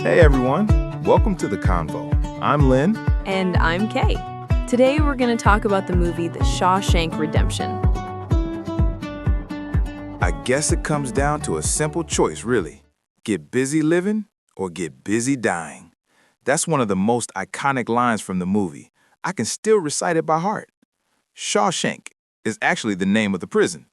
Hey everyone, welcome to the Convo. I'm Lynn. And I'm Kay. Today we're going to talk about the movie The Shawshank Redemption. I guess it comes down to a simple choice, really. Get busy living or get busy dying. That's one of the most iconic lines from the movie. I can still recite it by heart. Shawshank is actually the name of the prison.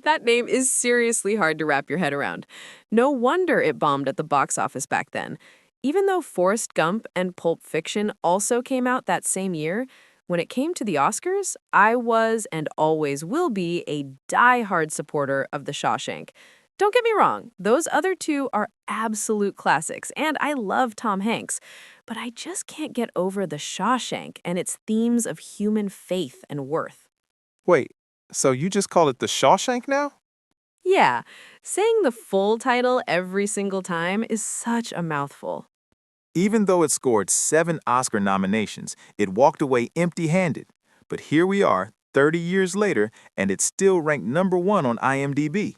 That name is seriously hard to wrap your head around. No wonder it bombed at the box office back then. Even though Forrest Gump and Pulp Fiction also came out that same year, when it came to the Oscars, I was and always will be a die-hard supporter of The Shawshank. Don't get me wrong, those other two are absolute classics, and I love Tom Hanks. But I just can't get over The Shawshank and its themes of human faith and worth. Wait, so you just call it the Shawshank now? Yeah, saying the full title every single time is such a mouthful. Even though it scored 7 Oscar nominations, it walked away empty-handed. But here we are, 30 years later, and it's still ranked #1 on IMDb.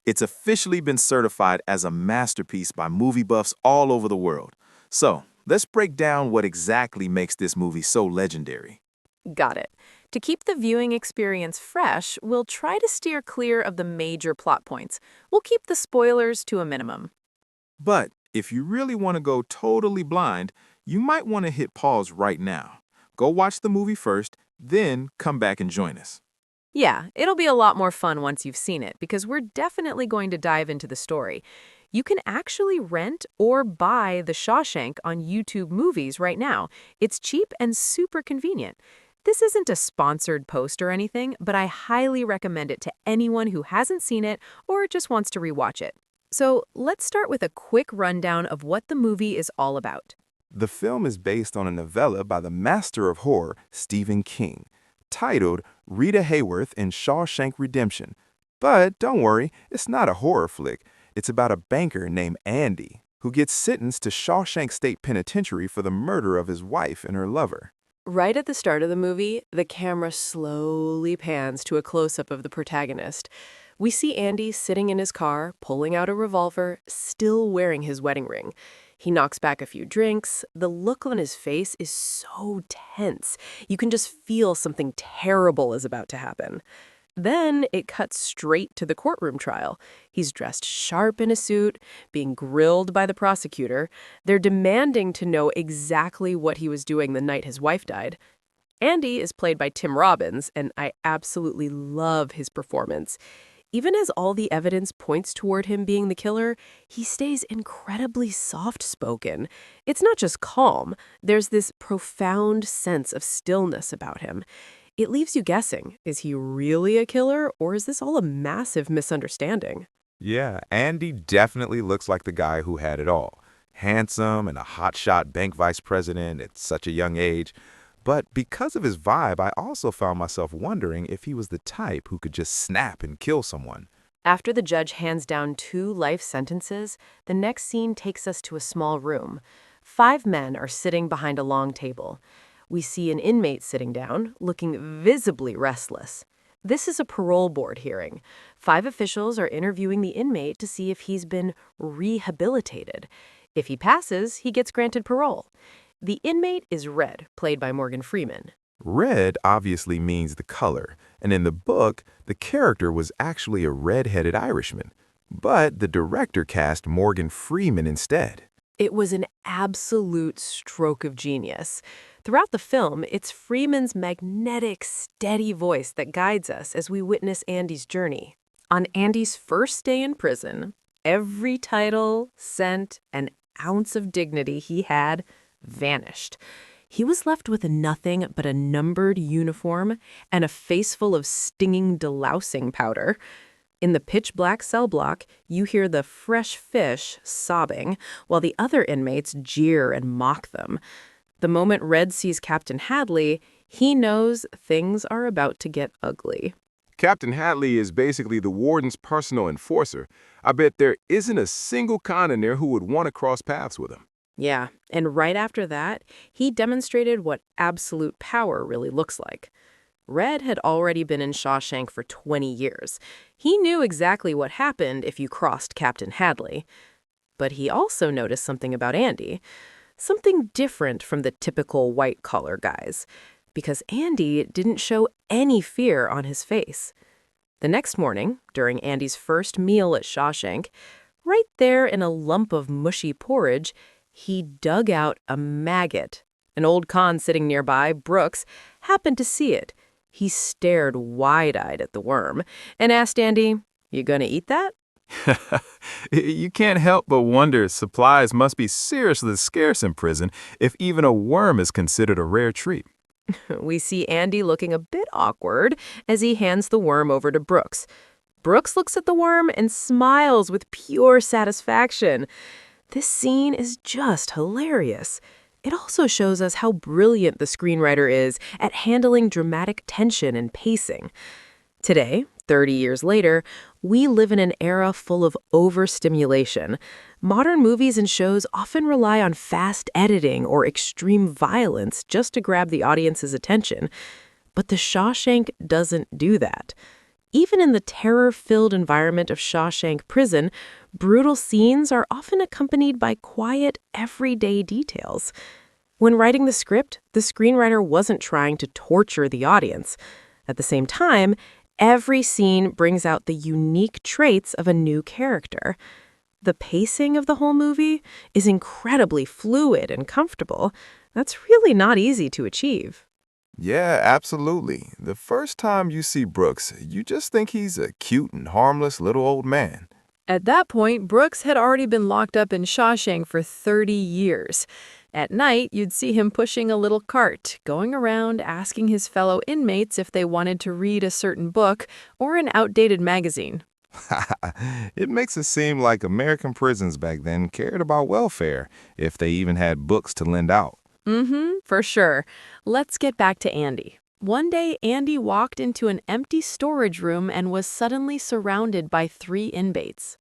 It's officially been certified as a masterpiece by movie buffs all over the world. So, let's break down what exactly makes this movie so legendary. Got it. To keep the viewing experience fresh, we'll try to steer clear of the major plot points. We'll keep the spoilers to a minimum. But if you really want to go totally blind, you might want to hit pause right now. Go watch the movie first, then come back and join us. Yeah, it'll be a lot more fun once you've seen it, because we're definitely going to dive into the story. You can actually rent or buy The Shawshank on YouTube Movies right now. It's cheap and super convenient. This isn't a sponsored post or anything, but I highly recommend it to anyone who hasn't seen it or just wants to rewatch it. So let's start with a quick rundown of what the movie is all about. The film is based on a novella by the master of horror, Stephen King, titled Rita Hayworth in Shawshank Redemption. But don't worry, it's not a horror flick. It's about a banker named Andy who gets sentenced to Shawshank State Penitentiary for the murder of his wife and her lover. Right at the start of the movie, the camera slowly pans to a close-up of the protagonist. We see Andy sitting in his car, pulling out a revolver, still wearing his wedding ring. He knocks back a few drinks. The look on his face is so tense. You can just feel something terrible is about to happen. Then it cuts straight to the courtroom trial. He's dressed sharp in a suit, being grilled by the prosecutor. They're demanding to know exactly what he was doing the night his wife died. Andy is played by Tim Robbins, and I absolutely love his performance. Even as all the evidence points toward him being the killer, he stays incredibly soft-spoken. It's not just calm. There's this profound sense of stillness about him. It leaves you guessing, is he really a killer, or is this all a massive misunderstanding? Yeah, Andy definitely looks like the guy who had it all. Handsome and a hotshot bank vice president at such a young age. But because of his vibe, I also found myself wondering if he was the type who could just snap and kill someone. After the judge hands down 2 life sentences, the next scene takes us to a small room. 5 men are sitting behind a long table. We see an inmate sitting down, looking visibly restless. This is a parole board hearing. 5 officials are interviewing the inmate to see if he's been rehabilitated. If he passes, he gets granted parole. The inmate is Red, played by Morgan Freeman. Red obviously means the color, and in the book, the character was actually a red-headed Irishman. But the director cast Morgan Freeman instead. It was an absolute stroke of genius. Throughout the film, it's Freeman's magnetic, steady voice that guides us as we witness Andy's journey. On Andy's first day in prison, every title, scent, and ounce of dignity he had vanished. He was left with nothing but a numbered uniform and a face full of stinging delousing powder. In the pitch-black cell block, you hear the fresh fish sobbing, while the other inmates jeer and mock them. The moment Red sees Captain Hadley, he knows things are about to get ugly. Captain Hadley is basically the warden's personal enforcer. I bet there isn't a single con in there who would want to cross paths with him. Yeah, and right after that, he demonstrated what absolute power really looks like. Red had already been in Shawshank for 20 years. He knew exactly what happened if you crossed Captain Hadley. But he also noticed something about Andy, something different from the typical white-collar guys, because Andy didn't show any fear on his face. The next morning, during Andy's first meal at Shawshank, right there in a lump of mushy porridge, he dug out a maggot. An old con sitting nearby, Brooks, happened to see it. He stared wide-eyed at the worm and asked Andy, "You gonna eat that?" You can't help but wonder supplies must be seriously scarce in prison if even a worm is considered a rare treat. We see Andy looking a bit awkward as he hands the worm over to Brooks. Brooks looks at the worm and smiles with pure satisfaction. This scene is just hilarious. It also shows us how brilliant the screenwriter is at handling dramatic tension and pacing. Today, 30 years later, we live in an era full of overstimulation. Modern movies and shows often rely on fast editing or extreme violence just to grab the audience's attention. But The Shawshank doesn't do that. Even in the terror-filled environment of Shawshank Prison, brutal scenes are often accompanied by quiet, everyday details. When writing the script, the screenwriter wasn't trying to torture the audience. At the same time, every scene brings out the unique traits of a new character. The pacing of the whole movie is incredibly fluid and comfortable. That's really not easy to achieve. Yeah, absolutely. The first time you see Brooks, you just think he's a cute and harmless little old man. At that point, Brooks had already been locked up in Shawshank for 30 years. At night, you'd see him pushing a little cart, going around asking his fellow inmates if they wanted to read a certain book or an outdated magazine. It makes it seem like American prisons back then cared about welfare, if they even had books to lend out. For sure. Let's get back to Andy. One day, Andy walked into an empty storage room and was suddenly surrounded by 3 inmates.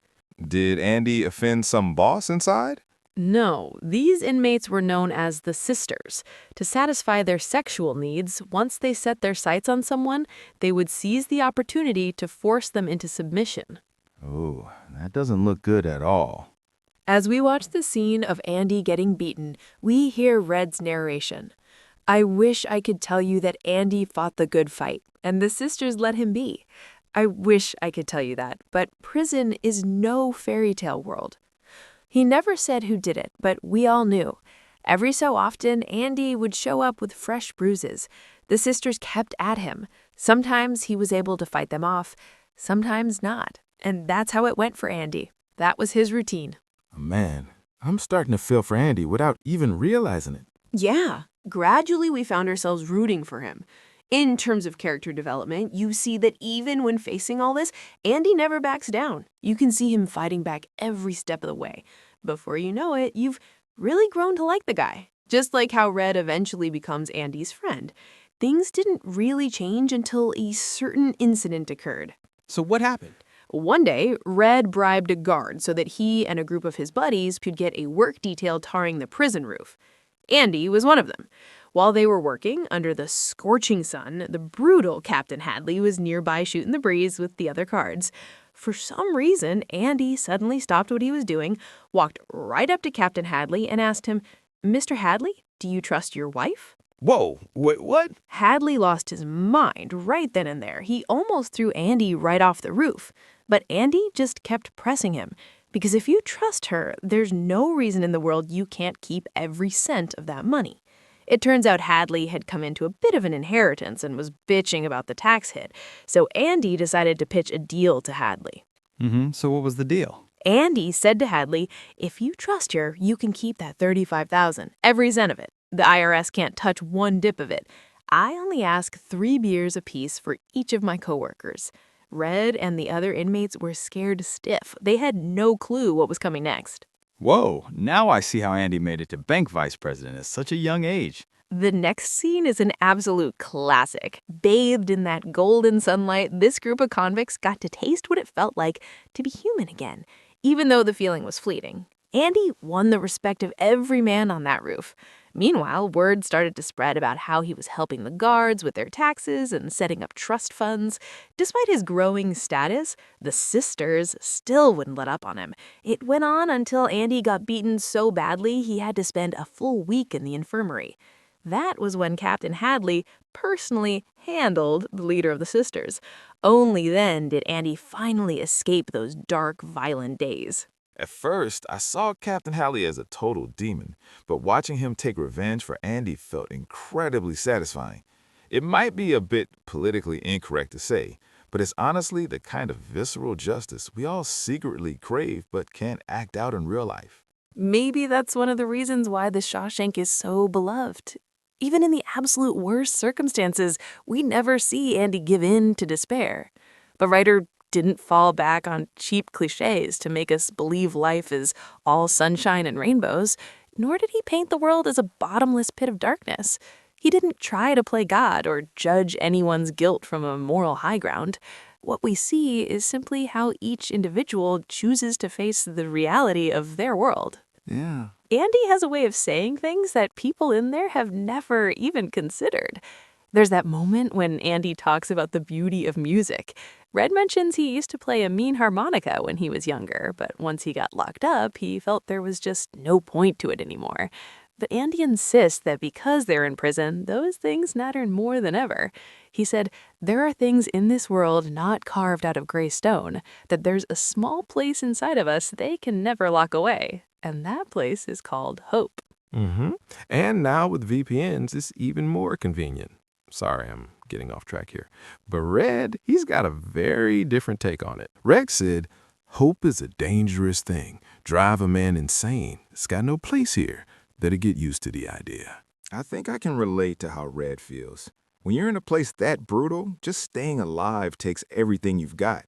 Did Andy offend some boss inside? No, these inmates were known as the Sisters. To satisfy their sexual needs, once they set their sights on someone, they would seize the opportunity to force them into submission. Oh, that doesn't look good at all. As we watch the scene of Andy getting beaten, we hear Red's narration. "I wish I could tell you that Andy fought the good fight, and the sisters let him be. I wish I could tell you that, but prison is no fairy tale world." He never said who did it, but we all knew. Every so often, Andy would show up with fresh bruises. The sisters kept at him. Sometimes he was able to fight them off, sometimes not. And that's how it went for Andy. That was his routine. Man, I'm starting to feel for Andy without even realizing it. Yeah, gradually we found ourselves rooting for him. In terms of character development, you see that even when facing all this, Andy never backs down. You can see him fighting back every step of the way. Before you know it, you've really grown to like the guy. Just like how Red eventually becomes Andy's friend. Things didn't really change until a certain incident occurred. So what happened? One day, Red bribed a guard so that he and a group of his buddies could get a work detail tarring the prison roof. Andy was one of them. While they were working under the scorching sun, the brutal Captain Hadley was nearby shooting the breeze with the other guards. For some reason, Andy suddenly stopped what he was doing, walked right up to Captain Hadley and asked him, "Mr. Hadley, do you trust your wife?" Whoa, wait, what? Hadley lost his mind right then and there. He almost threw Andy right off the roof. But Andy just kept pressing him. Because if you trust her, there's no reason in the world you can't keep every cent of that money. It turns out Hadley had come into a bit of an inheritance and was bitching about the tax hit. So Andy decided to pitch a deal to Hadley. So what was the deal? Andy said to Hadley, "If you trust her, you can keep that $35,000, every cent of it. The IRS can't touch one dip of it. I only ask 3 beers apiece for each of my coworkers." Red and the other inmates were scared stiff. They had no clue what was coming next. Whoa, now I see how Andy made it to bank vice president at such a young age. The next scene is an absolute classic. Bathed in that golden sunlight, this group of convicts got to taste what it felt like to be human again, even though the feeling was fleeting. Andy won the respect of every man on that roof. Meanwhile, word started to spread about how he was helping the guards with their taxes and setting up trust funds. Despite his growing status, the sisters still wouldn't let up on him. It went on until Andy got beaten so badly he had to spend a full week in the infirmary. That was when Captain Hadley personally handled the leader of the sisters. Only then did Andy finally escape those dark, violent days. At first, I saw Captain Halley as a total demon, but watching him take revenge for Andy felt incredibly satisfying. It might be a bit politically incorrect to say, but it's honestly the kind of visceral justice we all secretly crave but can't act out in real life. Maybe that's one of the reasons why The Shawshank is so beloved. Even in the absolute worst circumstances, we never see Andy give in to despair. The writer didn't fall back on cheap cliches to make us believe life is all sunshine and rainbows, nor did he paint the world as a bottomless pit of darkness. He didn't try to play God or judge anyone's guilt from a moral high ground. What we see is simply how each individual chooses to face the reality of their world. Yeah. Andy has a way of saying things that people in there have never even considered. There's that moment when Andy talks about the beauty of music. Red mentions he used to play a mean harmonica when he was younger, but once he got locked up, he felt there was just no point to it anymore. But Andy insists that because they're in prison, those things matter more than ever. He said, there are things in this world not carved out of gray stone, that there's a small place inside of us they can never lock away. And that place is called hope. And now with VPNs, it's even more convenient. Sorry, I'm getting off track here. But Red, he's got a very different take on it. Red said, hope is a dangerous thing. Drive a man insane. It's got no place here. Better get used to the idea. I think I can relate to how Red feels. When you're in a place that brutal, just staying alive takes everything you've got.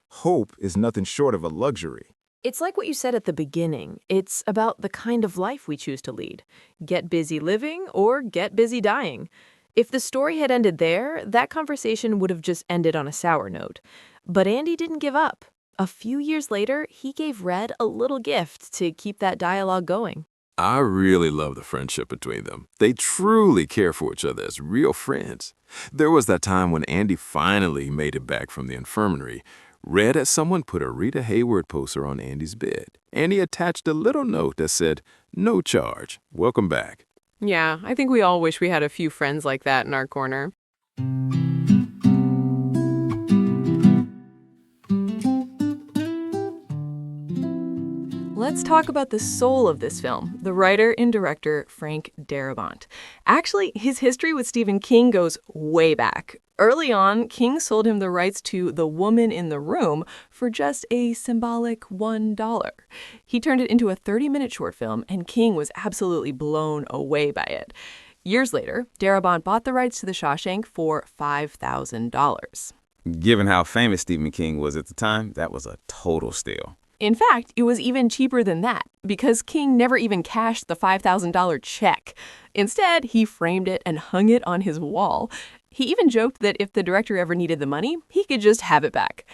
Hope is nothing short of a luxury. It's like what you said at the beginning. It's about the kind of life we choose to lead. Get busy living or get busy dying. If the story had ended there, that conversation would have just ended on a sour note. But Andy didn't give up. A few years later, he gave Red a little gift to keep that dialogue going. I really love the friendship between them. They truly care for each other as real friends. There was that time when Andy finally made it back from the infirmary. Red had someone put a Rita Hayworth poster on Andy's bed. Andy attached a little note that said, no charge, welcome back. Yeah, I think we all wish we had a few friends like that in our corner. Let's talk about the soul of this film, the writer and director Frank Darabont. Actually, his history with Stephen King goes way back. Early on, King sold him the rights to The Woman in the Room for just a symbolic $1. He turned it into a 30-minute short film, and King was absolutely blown away by it. Years later, Darabont bought the rights to The Shawshank for $5,000. Given how famous Stephen King was at the time, that was a total steal. In fact, it was even cheaper than that, because King never even cashed the $5,000 check. Instead, he framed it and hung it on his wall. He even joked that if the director ever needed the money, he could just have it back.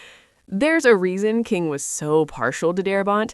There's a reason King was so partial to Darabont.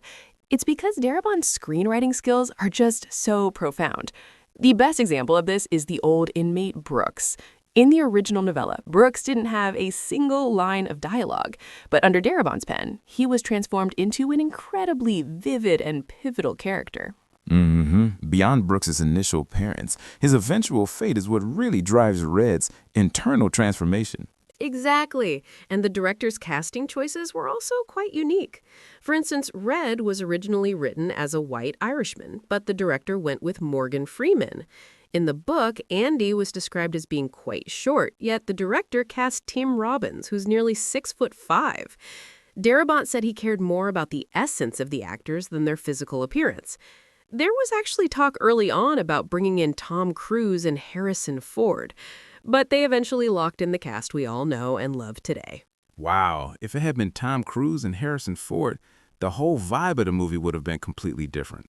It's because Darabont's screenwriting skills are just so profound. The best example of this is the old inmate Brooks. In the original novella, Brooks didn't have a single line of dialogue, but under Darabont's pen, he was transformed into an incredibly vivid and pivotal character. Beyond Brooks's initial appearance, his eventual fate is what really drives Red's internal transformation. Exactly. And the director's casting choices were also quite unique. For instance, Red was originally written as a white Irishman, but the director went with Morgan Freeman. In the book, Andy was described as being quite short, yet the director cast Tim Robbins, who's nearly 6'5". Darabont said he cared more about the essence of the actors than their physical appearance. There was actually talk early on about bringing in Tom Cruise and Harrison Ford, but they eventually locked in the cast we all know and love today. Wow, if it had been Tom Cruise and Harrison Ford, the whole vibe of the movie would have been completely different.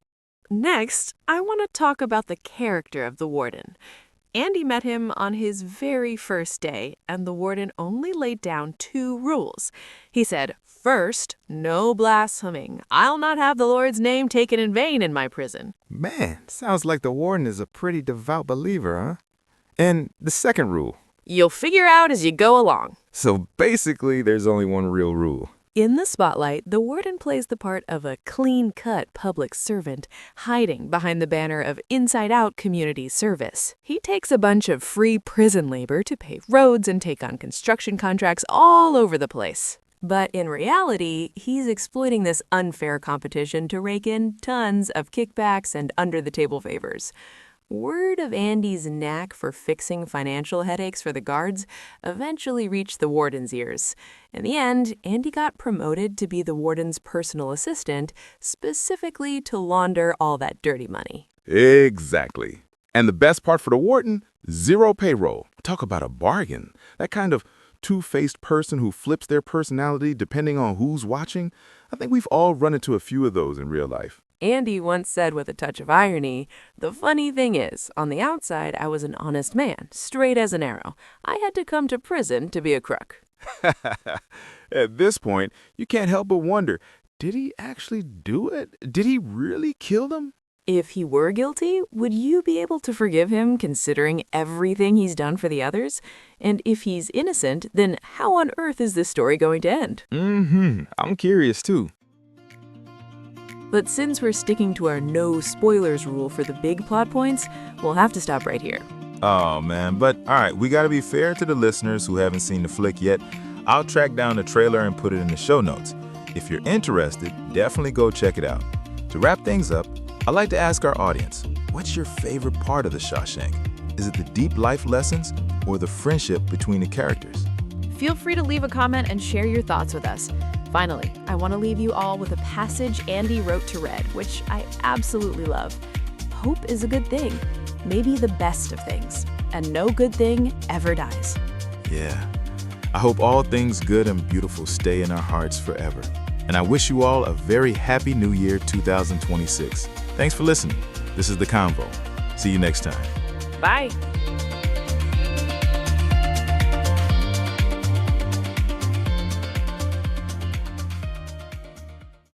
Next, I want to talk about the character of the Warden. Andy met him on his very first day, and the Warden only laid down 2 rules. He said, First, no blaspheming. I'll not have the Lord's name taken in vain in my prison. Man, sounds like the warden is a pretty devout believer, huh? And the second rule. You'll figure out as you go along. So basically, there's only one real rule. In the spotlight, the warden plays the part of a clean-cut public servant, hiding behind the banner of inside-out community service. He takes a bunch of free prison labor to pave roads and take on construction contracts all over the place. But in reality, he's exploiting this unfair competition to rake in tons of kickbacks and under-the-table favors. Word of Andy's knack for fixing financial headaches for the guards eventually reached the warden's ears. In the end, Andy got promoted to be the warden's personal assistant, specifically to launder all that dirty money. Exactly. And the best part for the warden, zero payroll. Talk about a bargain. That kind of two-faced person who flips their personality depending on who's watching. I think we've all run into a few of those in real life. Andy once said with a touch of irony, "The funny thing is, on the outside, I was an honest man, straight as an arrow. I had to come to prison to be a crook." At this point, you can't help but wonder, did he actually do it? Did he really kill them? If he were guilty, would you be able to forgive him considering everything he's done for the others? And if he's innocent, then how on earth is this story going to end? I'm curious too. But since we're sticking to our no spoilers rule for the big plot points, we'll have to stop right here. Oh, man. But, all right, we got to be fair to the listeners who haven't seen the flick yet. I'll track down the trailer and put it in the show notes. If you're interested, definitely go check it out. To wrap things up, I'd like to ask our audience, what's your favorite part of The Shawshank? Is it the deep life lessons or the friendship between the characters? Feel free to leave a comment and share your thoughts with us. Finally, I want to leave you all with a passage Andy wrote to Red, which I absolutely love. Hope is a good thing, maybe the best of things, and no good thing ever dies. Yeah. I hope all things good and beautiful stay in our hearts forever. And I wish you all a very happy New Year 2026. Thanks for listening. This is The Convo. See you next time. Bye.